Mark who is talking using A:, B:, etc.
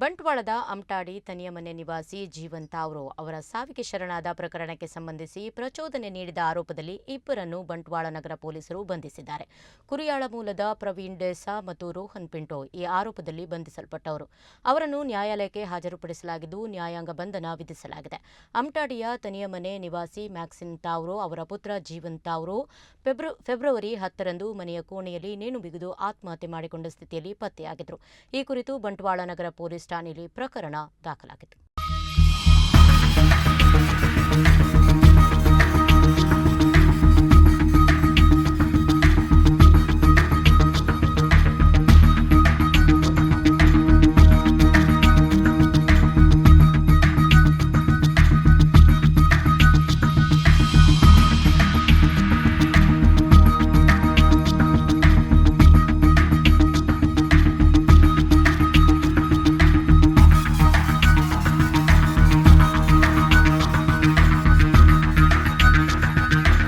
A: ಬಂಟ್ವಾಳದ ಅಮಟಾಡಿ ತನಿಯಮನೆ ನಿವಾಸಿ ಜೀವನ್ ತಾವ್ರೋ ಅವರ ಸಾವಿಗೆ ಶರಣಾದ ಪ್ರಕರಣಕ್ಕೆ ಸಂಬಂಧಿಸಿ ಪ್ರಚೋದನೆ ನೀಡಿದ ಆರೋಪದಲ್ಲಿ ಇಬ್ಬರನ್ನು ಬಂಟ್ವಾಳ ನಗರ ಪೊಲೀಸರು ಬಂಧಿಸಿದ್ದಾರೆ. ಕುರಿಯಾಳ ಮೂಲದ ಪ್ರವೀಣ್ ಡೆಸಾ ಮತ್ತು ರೋಹನ್ ಪಿಂಟೋ ಈ ಆರೋಪದಲ್ಲಿ ಬಂಧಿಸಲ್ಪಟ್ಟವರು. ಅವರನ್ನು ನ್ಯಾಯಾಲಯಕ್ಕೆ ಹಾಜರುಪಡಿಸಲಾಗಿದ್ದು ನ್ಯಾಯಾಂಗ ಬಂಧನ ವಿಧಿಸಲಾಗಿದೆ. ಅಮಟಾಡಿಯ ತನಿಯಮನೆ ನಿವಾಸಿ ಮ್ಯಾಕ್ಸಿನ್ ತಾವ್ರೋ ಅವರ ಪುತ್ರ ಜೀವನ್ ತಾವ್ರೋ ಫೆಬ್ರವರಿ 10ರಂದು ಮನೆಯ ಕೋಣೆಯಲ್ಲಿ ನೇಣು ಬಿಗಿದು ಆತ್ಮಹತ್ಯೆ ಮಾಡಿಕೊಂಡ ಸ್ಥಿತಿಯಲ್ಲಿ ಪತ್ತೆಯಾಗಿದ್ದರು. ಈ ಕುರಿತು ಬಂಟ್ವಾಳ ನಗರ ಪೊಲೀಸ್ ಠಾಣೆಯಲ್ಲಿ ಪ್ರಕರಣ ದಾಖಲಾಗಿತ್ತು.